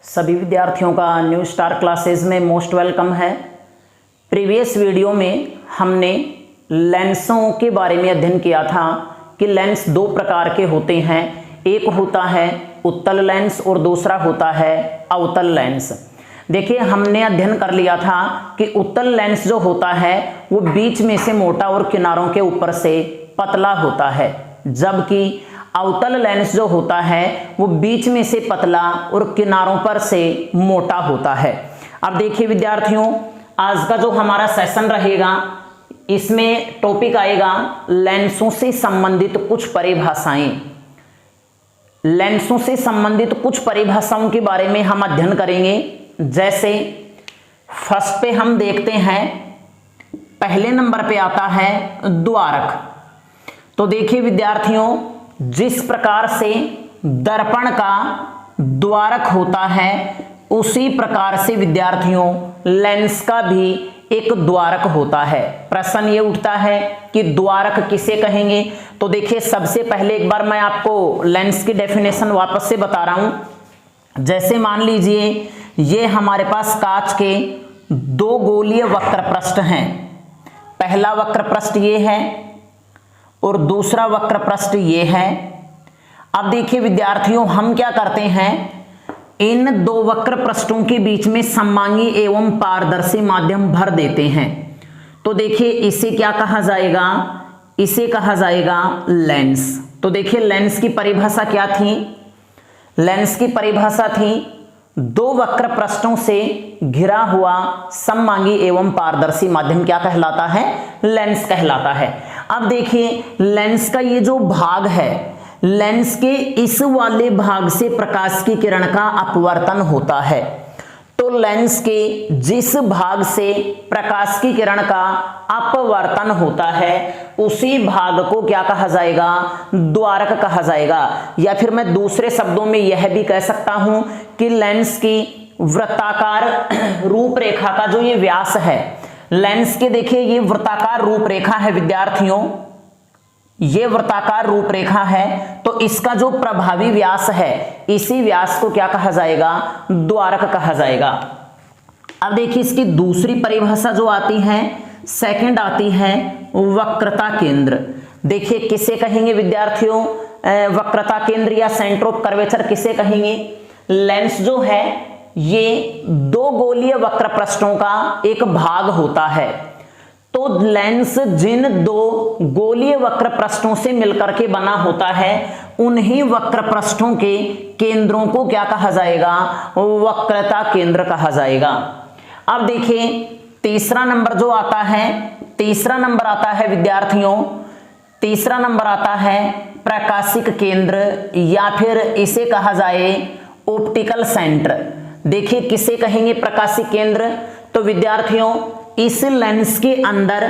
सभी विद्यार्थियों का न्यू स्टार क्लासेज में मोस्ट वेलकम है। प्रीवियस वीडियो में हमने लेंसों के बारे में अध्ययन किया था कि लेंस दो प्रकार के होते हैं, एक होता है उत्तल लेंस और दूसरा होता है अवतल लेंस। देखिए, हमने अध्ययन कर लिया था कि उत्तल लेंस जो होता है वो बीच में से मोटा और किनारों के ऊपर से पतला होता है, जबकि अवतल लेंस जो होता है वो बीच में से पतला और किनारों पर से मोटा होता है। अब देखिए विद्यार्थियों, आज का जो हमारा सेशन रहेगा इसमें टॉपिक आएगा लेंसों से संबंधित कुछ परिभाषाएं। लेंसों से संबंधित कुछ परिभाषाओं के बारे में हम अध्ययन करेंगे। जैसे फर्स्ट पे हम देखते हैं, पहले नंबर पे आता है द्वारक। तो देखिए विद्यार्थियों, जिस प्रकार से दर्पण का द्वारक होता है उसी प्रकार से विद्यार्थियों लेंस का भी एक द्वारक होता है। प्रश्न ये उठता है कि द्वारक किसे कहेंगे। तो देखिए, सबसे पहले एक बार मैं आपको लेंस की डेफिनेशन वापस से बता रहा हूं। जैसे मान लीजिए ये हमारे पास कांच के दो गोलीय वक्र पृष्ठ हैं। पहला वक्र पृष्ठ ये है और दूसरा वक्र पृष्ठ ये है। अब देखिए विद्यार्थियों, हम क्या करते हैं, इन दो वक्र पृष्ठों के बीच में सममांगी एवं पारदर्शी माध्यम भर देते हैं। तो देखिए इसे क्या कहा जाएगा, इसे कहा जाएगा लेंस। तो देखिए लेंस की परिभाषा क्या थी, लेंस की परिभाषा थी दो वक्र पृष्ठों से घिरा हुआ सममांगी एवं पारदर्शी माध्यम क्या कहलाता है, लेंस कहलाता है। अब देखिए लेंस का ये जो भाग है, लेंस के इस वाले भाग से प्रकाश की किरण का अपवर्तन होता है। तो लेंस के जिस भाग से प्रकाश की किरण का अपवर्तन होता है उसी भाग को क्या कहा जाएगा, द्वारक कहा जाएगा। या फिर मैं दूसरे शब्दों में यह भी कह सकता हूं कि लेंस की वृत्ताकार रूपरेखा का जो ये व्यास है, लेंस के देखिए ये वृत्ताकार रूपरेखा है विद्यार्थियों, ये वृत्ताकार रूपरेखा है। तो इसका जो प्रभावी व्यास है इसी व्यास को क्या कहा जाएगा, द्वारक कहा जाएगा। अब देखिए इसकी दूसरी परिभाषा जो आती है, सेकंड आती है वक्रता केंद्र। देखिए किसे कहेंगे विद्यार्थियों, वक्रता केंद्र या सेंटर ऑफ कर्वेचर किसे कहेंगे। लेंस जो है ये दो गोलीय वक्र पृष्ठों का एक भाग होता है। तो लेंस जिन दो गोलीय वक्र पृष्ठों से मिलकर के बना होता है उन्हीं वक्र पृष्ठों के केंद्रों को क्या कहा जाएगा, वक्रता केंद्र कहा जाएगा। अब देखिए तीसरा नंबर जो आता है, तीसरा नंबर आता है विद्यार्थियों, तीसरा नंबर आता है प्रकाशिक केंद्र या फिर इसे कहा जाए ऑप्टिकल सेंटर। देखिए किसे कहेंगे प्रकाशिक केंद्र। तो विद्यार्थियों इस लेंस के अंदर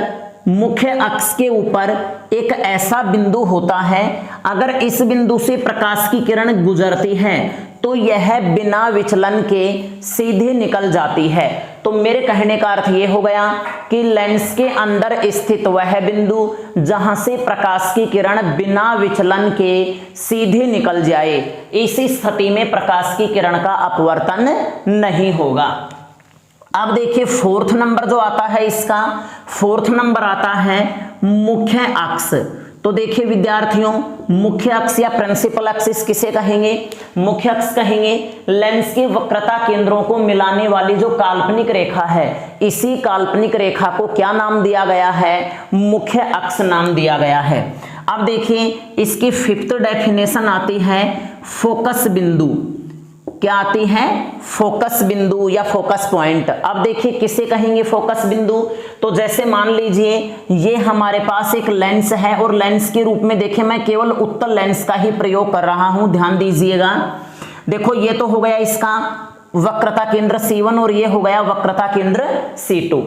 मुख्य अक्ष के ऊपर एक ऐसा बिंदु होता है, अगर इस बिंदु से प्रकाश की किरण गुजरती है तो यह बिना विचलन के सीधे निकल जाती है। तो मेरे कहने का अर्थ यह हो गया कि लेंस के अंदर स्थित वह बिंदु जहां से प्रकाश की किरण बिना विचलन के सीधे निकल जाए, इसी स्थिति में प्रकाश की किरण का अपवर्तन नहीं होगा। अब देखिए फोर्थ नंबर जो आता है इसका, फोर्थ नंबर आता है मुख्य अक्ष। तो देखिए विद्यार्थियों, मुख्य अक्ष या प्रिंसिपल एक्सिस किसे कहेंगे, मुख्य अक्ष कहेंगे लेंस के वक्रता केंद्रों को मिलाने वाली जो काल्पनिक रेखा है, इसी काल्पनिक रेखा को क्या नाम दिया गया है, मुख्य अक्ष नाम दिया गया है। अब देखिए इसकी फिफ्थ डेफिनेशन आती है फोकस बिंदु। क्या आती है, फोकस बिंदु या फोकस पॉइंट। अब देखिए किसे कहेंगे फोकस बिंदु। तो जैसे मान लीजिए ये हमारे पास एक लेंस है और लेंस के रूप में देखिए मैं केवल उत्तल लेंस का ही प्रयोग कर रहा हूं, ध्यान दीजिएगा। देखो ये तो हो गया इसका वक्रता केंद्र C1 और ये हो गया वक्रता केंद्र C2।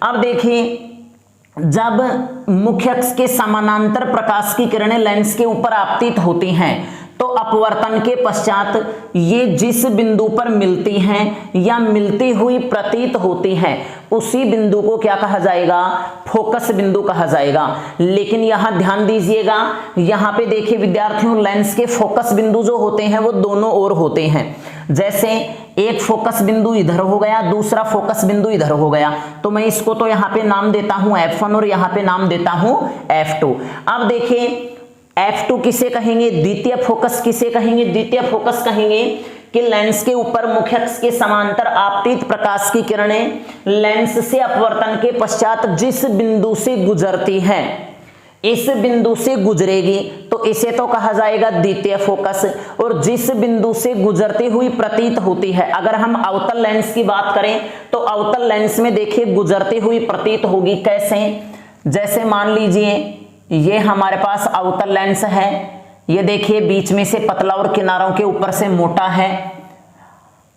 अब देखिए जब मुख्य अक्ष के समानांतर प्रकाश की किरणें लेंस के ऊपर आपतित होती हैं तो अपवर्तन के पश्चात ये जिस बिंदु पर मिलती हैं या मिलती हुई प्रतीत होती हैं उसी बिंदु को क्या कहा जाएगा, फोकस बिंदु कहा जाएगा। लेकिन यहां ध्यान दीजिएगा, यहां पे देखिए विद्यार्थियों लेंस के फोकस बिंदु जो होते हैं वो दोनों ओर होते हैं। जैसे एक फोकस बिंदु इधर हो गया, दूसरा फोकस बिंदु इधर हो गया, तो मैं इसको तो यहां पे नाम देता हूं F1 और यहां पे नाम देता हूं F2। अब देखिए F2 किसे कहेंगे, द्वितीय फोकस किसे कहेंगे, द्वितीय फोकस कहेंगे कि लेंस के ऊपर मुख्य अक्ष के समांतर आपतित प्रकाश की किरणें लेंस से अपवर्तन के पश्चात जिस बिंदु से गुजरती है, इस बिंदु से गुजरेगी तो इसे तो कहा जाएगा द्वितीय फोकस, और जिस बिंदु से गुजरती हुई प्रतीत होती है, अगर हम अवतल लेंस की बात करें तो अवतल लेंस में देखिए गुजरती हुई प्रतीत होगी कैसे, जैसे मान लीजिए ये हमारे पास अवतल लेंस है, ये देखिए बीच में से पतला और किनारों के ऊपर से मोटा है।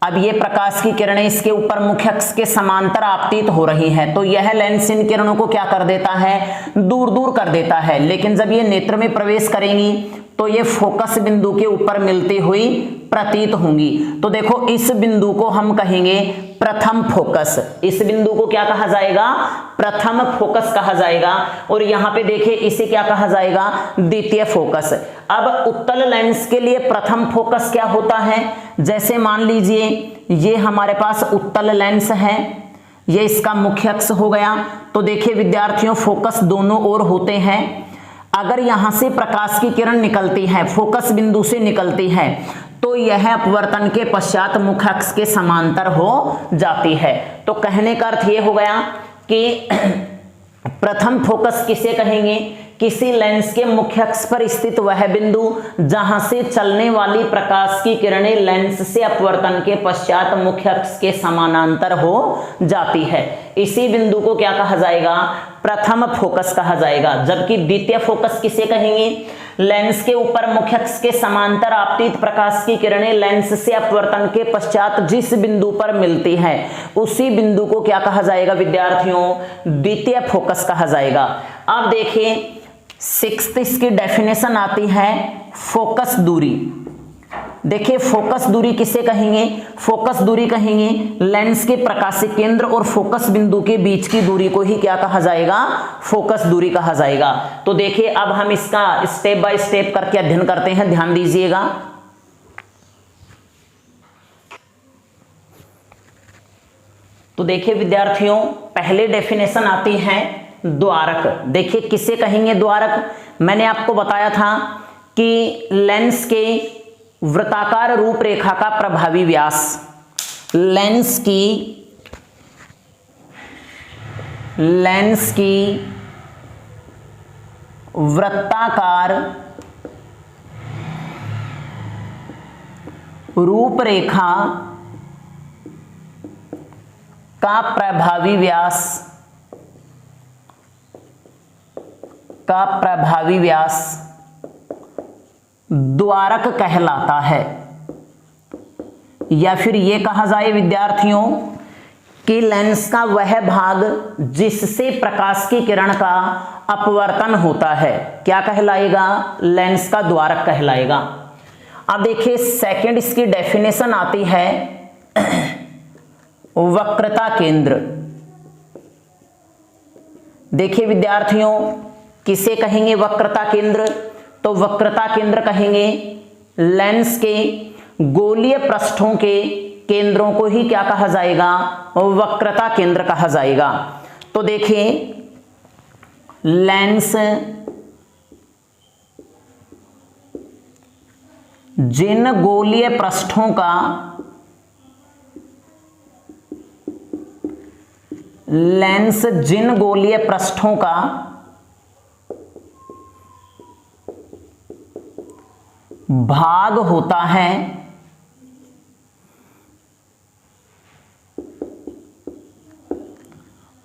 अब ये प्रकाश की किरणें इसके ऊपर मुख्य अक्ष के समांतर आपतित हो रही हैं, तो यह लेंस इन किरणों को क्या कर देता है, दूर दूर कर देता है। लेकिन जब ये नेत्र में प्रवेश करेंगी तो ये फोकस बिंदु के ऊपर मिलती हुई प्रतीत होंगी। तो देखो इस बिंदु को हम कहेंगे प्रथम फोकस, इस बिंदु को क्या कहा जाएगा, प्रथम फोकस कहा जाएगा, और यहां पे देखिए इसे क्या कहा जाएगा, द्वितीय फोकस। अब उत्तल लेंस के लिए प्रथम फोकस क्या होता है, जैसे मान लीजिए ये हमारे पास उत्तल लेंस है, ये इसका मुख्य अक्ष हो गया, तो देखिए विद्यार्थियों फोकस दोनों ओर होते हैं। अगर यहां से प्रकाश की किरण निकलती है, फोकस बिंदु से निकलती है, तो यह अपवर्तन के पश्चात मुख्य अक्ष के समांतर हो जाती है। तो कहने का अर्थ यह हो गया कि प्रथम फोकस किसे कहेंगे, किसी लेंस के मुख्य अक्ष पर स्थित वह बिंदु जहां से चलने वाली प्रकाश की किरणें लेंस से अपवर्तन के पश्चात मुख्य अक्ष के समानांतर हो जाती है, इसी बिंदु को क्या कहा जाएगा, प्रथम फोकस कहा जाएगा। जबकि द्वितीय फोकस किसे कहेंगे, लेंस के ऊपर मुख्य अक्ष के समांतर आपतित प्रकाश की किरणें लेंस से अपवर्तन के पश्चात जिस बिंदु पर मिलती है उसी बिंदु को क्या कहा जाएगा विद्यार्थियों, द्वितीय फोकस कहा जाएगा। अब देखिए सिक्स्थ इसकी डेफिनेशन आती है फोकस दूरी। देखिए फोकस दूरी किसे कहेंगे, फोकस दूरी कहेंगे लेंस के प्रकाशिक केंद्र और फोकस बिंदु के बीच की दूरी को ही क्या कहा जाएगा, फोकस दूरी कहा जाएगा। तो देखिए अब हम इसका स्टेप बाय स्टेप करके अध्ययन करते हैं, ध्यान दीजिएगा। तो देखिए विद्यार्थियों पहले डेफिनेशन आती है द्वारक। देखिए किसे कहेंगे द्वारक, मैंने आपको बताया था कि लेंस के वृत्ताकार रूपरेखा का प्रभावी व्यास, लेंस की वृत्ताकार रूपरेखा का प्रभावी व्यास द्वारक कहलाता है। या फिर यह कहा जाए विद्यार्थियों कि लेंस का वह भाग जिससे प्रकाश की किरण का अपवर्तन होता है क्या कहलाएगा, लेंस का द्वारक कहलाएगा। अब देखिए सेकंड इसकी डेफिनेशन आती है वक्रता केंद्र। देखिए विद्यार्थियों किसे कहेंगे वक्रता केंद्र, तो वक्रता केंद्र कहेंगे लेंस के गोलीय पृष्ठों के केंद्रों को ही क्या कहा जाएगा, वक्रता केंद्र कहा जाएगा। तो देखिए लेंस जिन गोलीय पृष्ठों का भाग होता है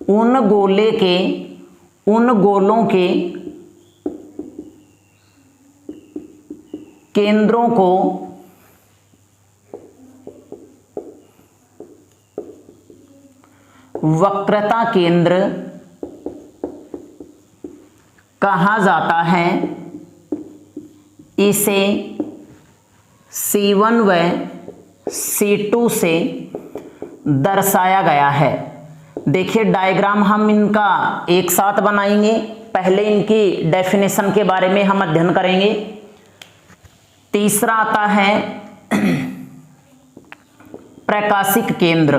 उन गोलों के केंद्रों को वक्रता केंद्र कहा जाता है। इसे C1 व C2 से दर्शाया गया है। देखिए डायग्राम हम इनका एक साथ बनाएंगे, पहले इनकी डेफिनेशन के बारे में हम अध्ययन करेंगे। तीसरा आता है प्रकाशिक केंद्र।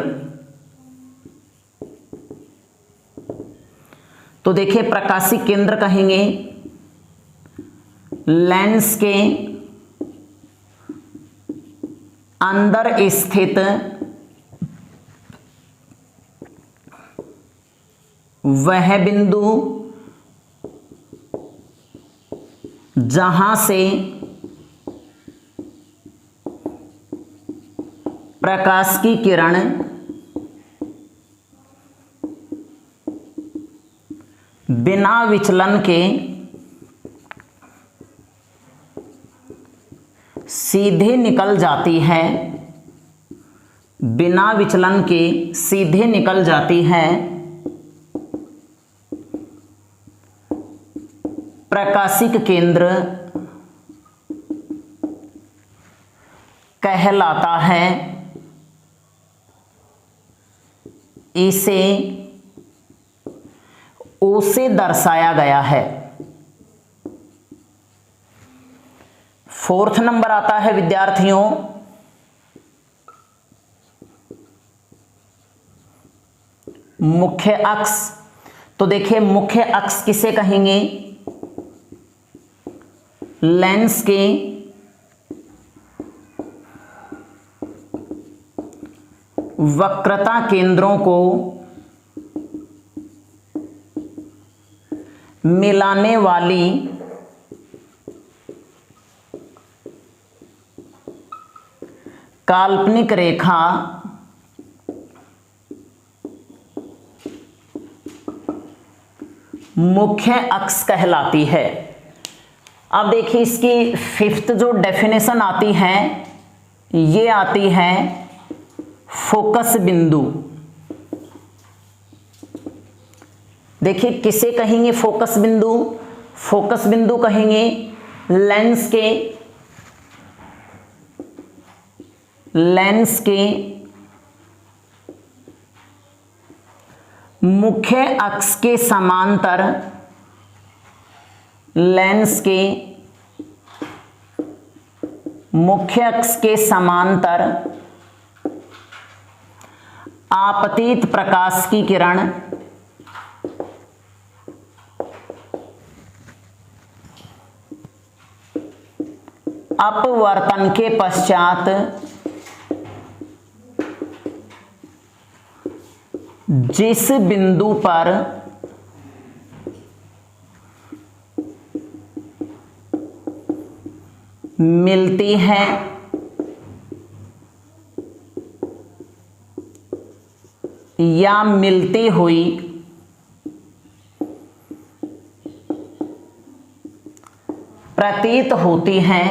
तो देखिए प्रकाशिक केंद्र कहेंगे लेंस के अंदर स्थित वह बिंदु जहां से प्रकाश की किरण बिना विचलन के सीधे निकल जाती है, बिना विचलन के सीधे निकल जाती है, प्रकाशिक केंद्र कहलाता है। इसे ओ से दर्शाया गया है। फोर्थ नंबर आता है विद्यार्थियों मुख्य अक्ष। तो देखिए मुख्य अक्ष किसे कहेंगे? लेंस के वक्रता केंद्रों को मिलाने वाली काल्पनिक रेखा मुख्य अक्ष कहलाती है। अब देखिए इसकी फिफ्थ जो डेफिनेशन आती है ये आती है फोकस बिंदु। देखिए किसे कहेंगे फोकस बिंदु? फोकस बिंदु कहेंगे लेंस के मुख्य अक्ष के समांतर, लेंस के मुख्य अक्ष के समांतर आपतित प्रकाश की किरण अपवर्तन के पश्चात जिस बिंदु पर मिलती है या मिलती हुई प्रतीत होती हैं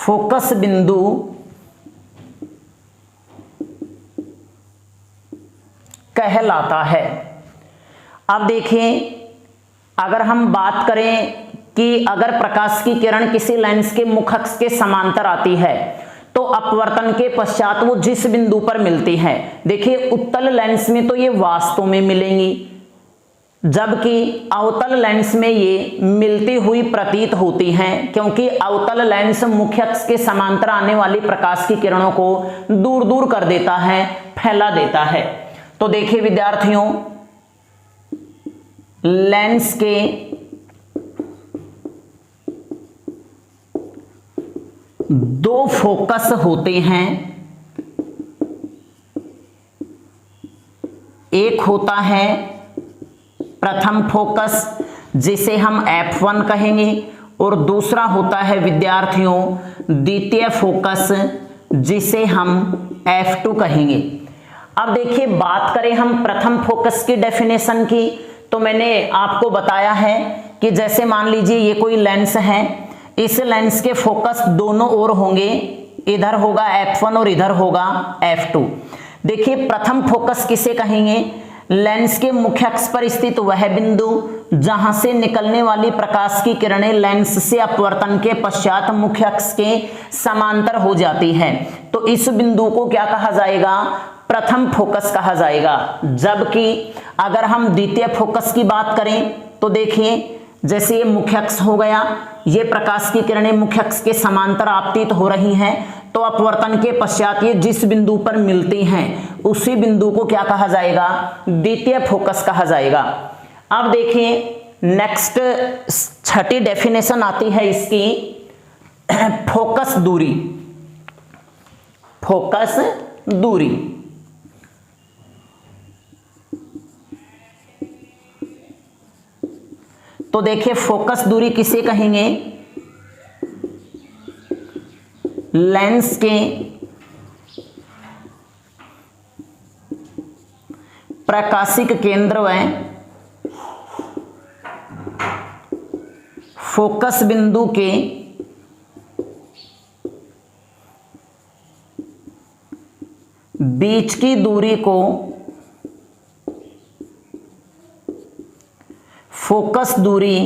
फोकस बिंदु कहलाता है। अब देखिए अगर हम बात करें कि अगर प्रकाश की किरण किसी लेंस के मुख्य अक्ष के समांतर आती है तो अपवर्तन के पश्चात वो जिस बिंदु पर मिलती है, देखिए उत्तल लेंस में तो ये वास्तव में मिलेंगी, जबकि अवतल लेंस में ये मिलती हुई प्रतीत होती हैं, क्योंकि अवतल लेंस मुख्य अक्ष के समांतर आने वाली प्रकाश की किरणों को दूर दूर कर देता है, फैला देता है। तो देखिए विद्यार्थियों लेंस के दो फोकस होते हैं, एक होता है प्रथम फोकस जिसे हम F1 कहेंगे और दूसरा होता है विद्यार्थियों द्वितीय फोकस जिसे हम F2 कहेंगे। अब देखिए बात करें हम प्रथम फोकस की डेफिनेशन की, तो मैंने आपको बताया है कि जैसे मान लीजिए ये कोई लेंस है, इस लेंस के फोकस दोनों ओर होंगे, इधर होगा F1 और इधर होगा F2। देखिए प्रथम फोकस किसे कहेंगे? लेंस के मुख्य अक्ष पर स्थित वह बिंदु जहां से निकलने वाली प्रकाश की किरणें लेंस से अपवर्तन के पश्चात मुख्य अक्ष के समांतर हो जाती है, तो इस बिंदु को क्या कहा जाएगा? प्रथम फोकस कहा जाएगा। जबकि अगर हम द्वितीय फोकस की बात करें तो देखिए जैसे ये मुख्य अक्ष हो गया, ये प्रकाश की किरणें मुख्य अक्ष के समांतर आपतित हो रही हैं, तो अपवर्तन के पश्चात ये जिस बिंदु पर मिलती हैं उसी बिंदु को क्या कहा जाएगा, द्वितीय फोकस कहा जाएगा। अब देखिए नेक्स्ट छठी डेफिनेशन आती है इसकी, फोकस दूरी। फोकस दूरी तो देखिए फोकस दूरी किसे कहेंगे, लेंस के प्रकाशिक केंद्र व फोकस बिंदु के बीच की दूरी को फोकस दूरी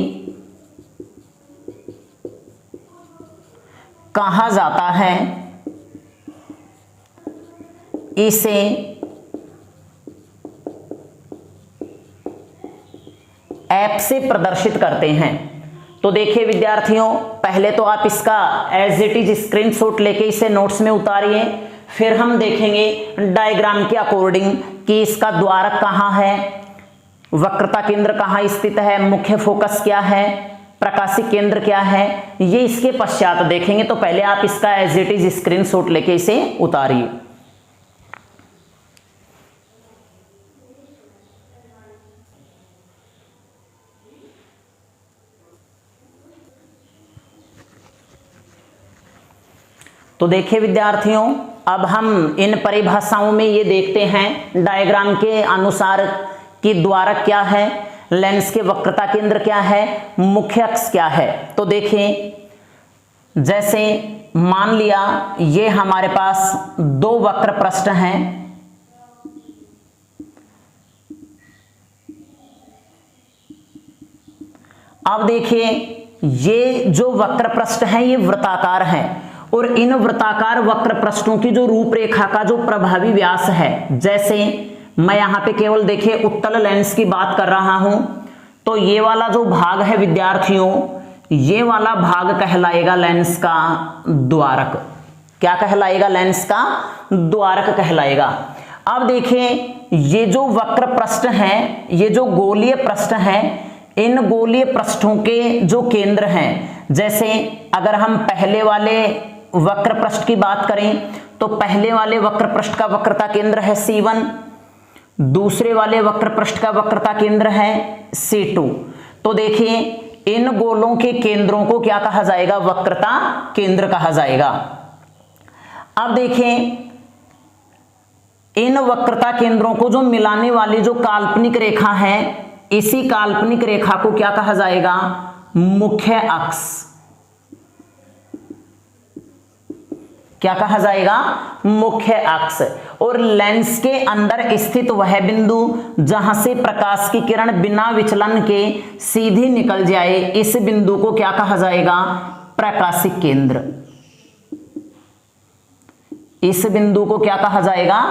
कहा जाता है। इसे ऐप से प्रदर्शित करते हैं। तो देखिए विद्यार्थियों, पहले तो आप इसका एज इट इज स्क्रीनशॉट लेके इसे नोट्स में उतारिए, फिर हम देखेंगे डायग्राम के अकॉर्डिंग कि इसका द्वारक कहाँ है, वक्रता केंद्र कहाँ स्थित है, मुख्य फोकस क्या है, प्रकाशिक केंद्र क्या है, ये इसके पश्चात देखेंगे। तो पहले आप इसका एज इट इज स्क्रीनशॉट लेके इसे उतारिए। तो देखिए विद्यार्थियों, अब हम इन परिभाषाओं में ये देखते हैं डायग्राम के अनुसार कि द्वारक क्या है, लेंस के वक्रता केंद्र क्या है, मुख्य अक्ष क्या है। तो देखिए जैसे मान लिया ये हमारे पास दो वक्र पृष्ठ हैं, अब देखिए ये जो वक्र पृष्ठ हैं ये वृत्ताकार हैं और इन वृत्ताकार वक्र पृष्ठों की जो रूपरेखा का जो प्रभावी व्यास है, जैसे मैं यहां पे केवल देखिए उत्तल लेंस की बात कर रहा हूं, तो ये वाला जो भाग है विद्यार्थियों, ये वाला भाग कहलाएगा लेंस का द्वारक। क्या कहलाएगा, लेंस का द्वारक कहलाएगा। अब देखिए ये जो वक्र पृष्ठ हैं, ये जो गोलीय पृष्ठ हैं, इन गोलीय पृष्ठों के जो केंद्र हैं, जैसे अगर हम पहले वाले वक्र पृष्ठ की बात करें तो पहले वाले वक्र पृष्ठ का वक्रता केंद्र है C1, दूसरे वाले वक्र पृष्ठ का वक्रता केंद्र है C2। तो देखिए इन गोलों के केंद्रों को क्या कहा जाएगा, वक्रता केंद्र कहा जाएगा। अब देखिए इन वक्रता केंद्रों को जो मिलाने वाली जो काल्पनिक रेखा है, इसी काल्पनिक रेखा को क्या कहा जाएगा, मुख्य अक्ष। क्या कहा जाएगा, मुख्य अक्ष। और लेंस के अंदर स्थित वह बिंदु जहां से प्रकाश की किरण बिना विचलन के सीधी निकल जाए, इस बिंदु को क्या कहा जाएगा, प्रकाशिक केंद्र। इस बिंदु को क्या कहा जाएगा,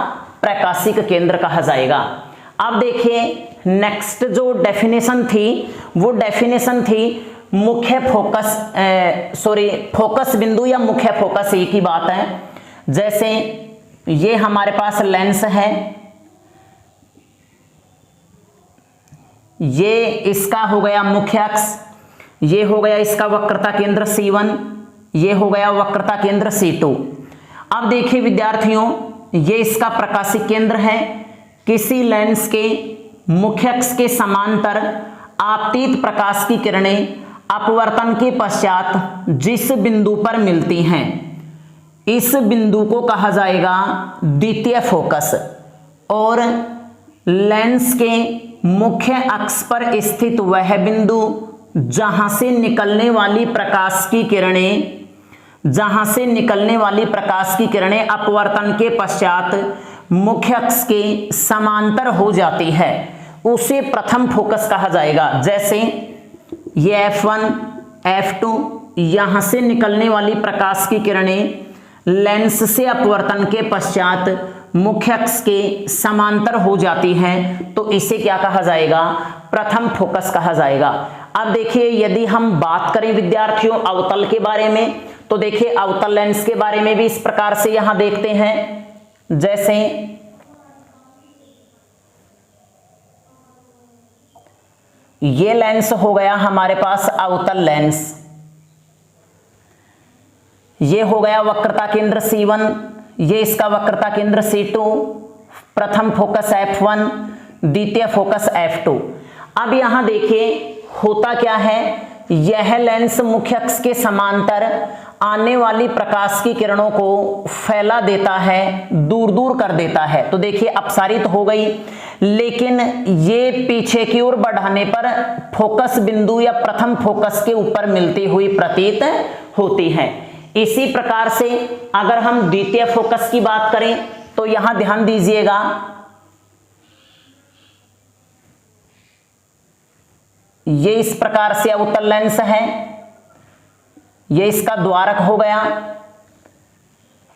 प्रकाशिक केंद्र कहा जाएगा। अब देखिए नेक्स्ट जो डेफिनेशन थी वो डेफिनेशन थी मुख्य फोकस, फोकस बिंदु या मुख्य फोकस एक ही बात है। जैसे ये हमारे पास लेंस है, ये इसका हो गया मुख्य अक्ष, ये हो गया इसका वक्रता केंद्र C1, ये हो गया वक्रता केंद्र C2। अब देखिए विद्यार्थियों, ये इसका प्रकाशिक केंद्र है। किसी लेंस के मुख्य अक्ष के समांतर आपतित प्रकाश की किरणें अपवर्तन के पश्चात जिस बिंदु पर मिलती हैं, इस बिंदु को कहा जाएगा द्वितीय फोकस। और लेंस के मुख्य अक्ष पर स्थित वह बिंदु जहां से निकलने वाली प्रकाश की किरणें अपवर्तन के पश्चात मुख्य अक्ष के समांतर हो जाती है, उसे प्रथम फोकस कहा जाएगा। जैसे ये F1, F2, यहां से निकलने वाली प्रकाश की किरणें लेंस से अपवर्तन के पश्चात मुख्य अक्ष के समांतर हो जाती हैं, तो इसे क्या कहा जाएगा, प्रथम फोकस कहा जाएगा। अब देखिए यदि हम बात करें विद्यार्थियों अवतल के बारे में, तो देखिए अवतल लेंस के बारे में भी इस प्रकार से यहां देखते हैं, जैसे ये लेंस हो गया हमारे पास अवतल लेंस, ये हो गया वक्रता केंद्र C1, ये इसका वक्रता केंद्र C2, प्रथम फोकस F1, द्वितीय फोकस F2। अब यहां देखिए होता क्या है, यह लेंस मुख्य अक्ष के समांतर आने वाली प्रकाश की किरणों को फैला देता है, दूर दूर कर देता है। तो देखिए अपसारित हो गई, लेकिन ये पीछे की ओर बढ़ाने पर फोकस बिंदु या प्रथम फोकस के ऊपर मिलती हुई प्रतीत होती है। इसी प्रकार से अगर हम द्वितीय फोकस की बात करें तो यहां ध्यान दीजिएगा, ये इस प्रकार से अवतल लेंस है, ये इसका द्वारक हो गया,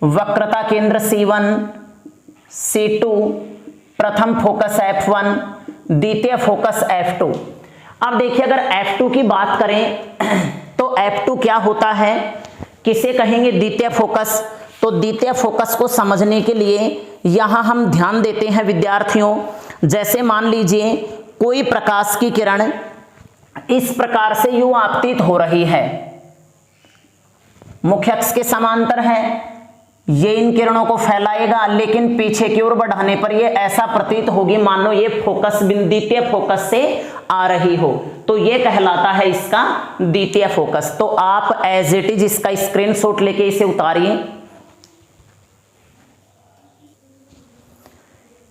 वक्रता केंद्र C1, C2, प्रथम फोकस F1, द्वितीय फोकस F2। अब देखिए अगर F2 की बात करें तो F2 क्या होता है, किसे कहेंगे द्वितीय फोकस। तो द्वितीय फोकस को समझने के लिए यहां हम ध्यान देते हैं विद्यार्थियों, जैसे मान लीजिए कोई प्रकाश की किरण इस प्रकार से यूं आपतित हो रही है, मुख्य अक्ष के समांतर है, ये इन किरणों को फैलाएगा, लेकिन पीछे की ओर बढ़ाने पर ये ऐसा प्रतीत होगी मानो ये फोकस द्वितीय फोकस से आ रही हो, तो ये कहलाता है इसका द्वितीय फोकस। तो आप एज इट इज इसका स्क्रीनशॉट लेके इसे उतारिए।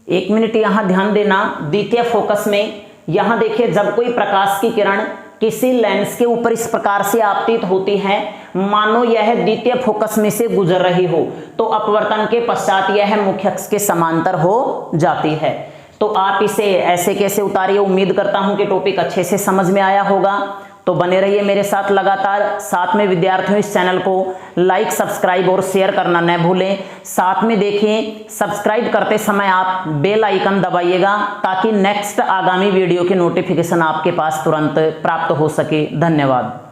1 मिनट यहां ध्यान देना, द्वितीय फोकस में यहां देखिए जब कोई प्रकाश की किरण किसी लेंस के ऊपर इस प्रकार से आपतित होती है, मानो यह द्वितीय फोकस में से गुजर रही हो, तो अपवर्तन के पश्चात यह मुख्य अक्ष के समांतर हो जाती है। तो आप इसे ऐसे कैसे उतारिए। उम्मीद करता हूं कि टॉपिक अच्छे से समझ में आया होगा। तो बने रहिए मेरे साथ लगातार। साथ में विद्यार्थियों इस चैनल को लाइक, सब्सक्राइब और शेयर करना न भूलें। साथ में देखिए सब्सक्राइब करते समय आप बेल आइकन दबाइएगा ताकि नेक्स्ट आगामी वीडियो की नोटिफिकेशन आपके पास तुरंत प्राप्त हो सके। धन्यवाद।